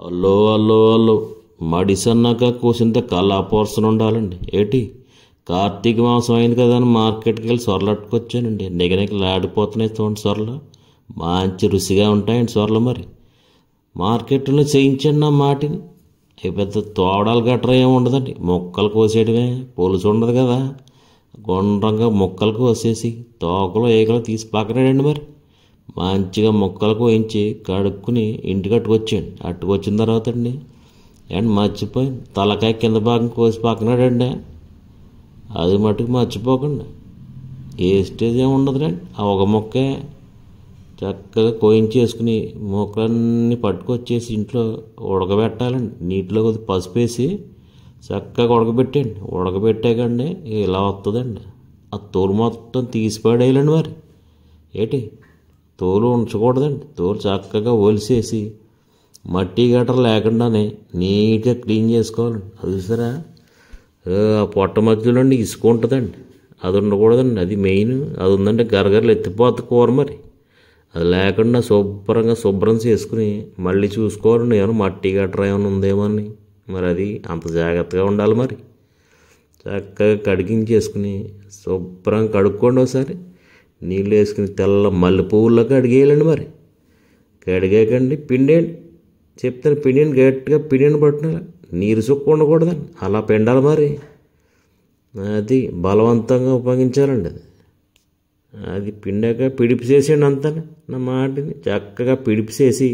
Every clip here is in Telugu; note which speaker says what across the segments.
Speaker 1: అల్లో అల్లో అల్లో మడిసన్నాక కూసింత కల్లాపోర్సన ఉండాలండి. ఏటి కార్తీక మాసం అయింది కదా అని మార్కెట్కి వెళ్ళి సొరలట్టుకొచ్చానండి. నిగనిగలాడిపోతున్నాయి చూడండి సొరలు. మంచి రుచిగా ఉంటాయండి సొరలు. మరి మార్కెట్లో చేయించండి నా మాటిని. పెద్ద తోడాలు గట్రా ఏమి ఉండదండి. మొక్కలు కోసేయడమే, పులుసు ఉండదు కదా. గుండ్రంగా మొక్కలు కోసేసి తోకలు ఏకలు తీసి పక్కనండి. మరి మంచిగా మొక్కలు కోయించి కడుక్కుని ఇంటికి అట్టుకొచ్చేయండి. అట్టుకొచ్చిన తర్వాత అండి మర్చిపోయి తలకాయ కింద భాగం కోసి పక్కనాడండి. అది మటుకు మర్చిపోకండి. వేస్టేజ్ ఏమి ఉండదులేండి. ఆ ఒక మొక్కే చక్కగా కోయించేసుకుని మొక్కలన్నీ పట్టుకొచ్చేసి ఇంట్లో ఉడకబెట్టాలండి. నీటిలో కొద్ది పసుపు వేసి చక్కగా ఉడకబెట్టండి. ఉడకబెట్టాకండి ఇలా వస్తుందండి. ఆ తోలు మొత్తం తీసి పడేయాలండి. మరి ఏటి తోలు ఉంచకూడదండి. తోలు చక్కగా ఒలిసేసి మట్టి గట్ర లేకుండానే నీట్గా క్లీన్ చేసుకోవాలండి. అది చూసారా, ఆ పొట్ట మధ్యలో ఇసుక ఉంటుందండి. అది ఉండకూడదండి. అది మెయిన్. అది ఉందంటే గరగరలు ఎత్తిపోతుంది కూర. మరి అది లేకుండా శుభ్రం చేసుకుని మళ్ళీ చూసుకోవాలండి. ఏమైనా మట్టి గట్రా ఏమైనా ఉందేమో అని. మరి అది అంత జాగ్రత్తగా ఉండాలి. మరి చక్కగా కడిగించేసుకుని శుభ్రంగా కడుక్కోండి. ఒకసారి నీళ్ళు వేసుకుని తెల్ల మల్లె పువ్వుల్లోకి అడిగేయాలండి. మరి కడిగాకండి పిండేయండి. చెప్తాను పిండిని గట్టిగా పిండిని పట్టిన నీరు సుక్కు ఉండకూడదండి. అలా పిండాలి. మరి అది బలవంతంగా ఉపయోగించాలండి. అది పిండాక పిడిపిసేసేయండి. అంతా నా మాటిని చక్కగా పిడిపిసేసి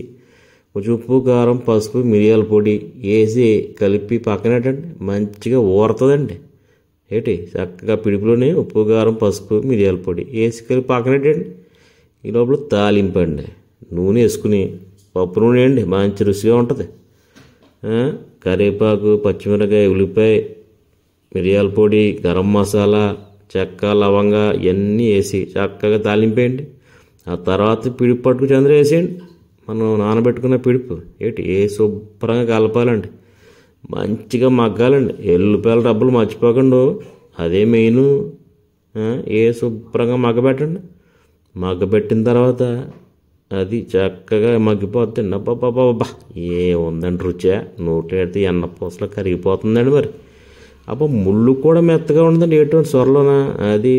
Speaker 1: కొంచెం ఉప్పు, కారం, పసుపు, మిరియాల పొడి వేసి కలిపి పక్కనటండి. మంచిగా ఊరుతుందండి. ఏటి చక్కగా పిడుపులోనే ఉప్పు, కారం, పసుపు, మిరియాల పొడి వేసి కలిపి పక్కనటండి. ఈ లోపల తాలింపండి. నూనె వేసుకుని పప్పు నూనె అండి, మంచి రుచిగా ఉంటుంది. కరివేపాకు, పచ్చిమిరకాయ, ఉల్లిపాయ, మిరియాల పొడి, గరం మసాలా, చెక్క, లవంగా ఇవన్నీ వేసి చక్కగా తాలింపేయండి. ఆ తర్వాత పిడుపు పట్టుకు చంద్ర వేసేయండి. మనం నానబెట్టుకున్న పిడుపు శుభ్రంగా కలపాలండి. మంచిగా మగ్గాలండి. ఎల్లుపాయల డబ్బులు మర్చిపోకండి. అదే మెయిన్. శుభ్రంగా మగ్గబెట్టండి. మగ్గబెట్టిన తర్వాత అది చక్కగా మగ్గిపోతుందండి. అబ్బాబ్బాబ్బా ఏముందండి రుచి. నోట్లో పెడితే ఎన్న పూసలో కరిగిపోతుందండి. మరి ముళ్ళు కూడా మెత్తగా ఉండదండి. ఎటువంటి సొరలోన అది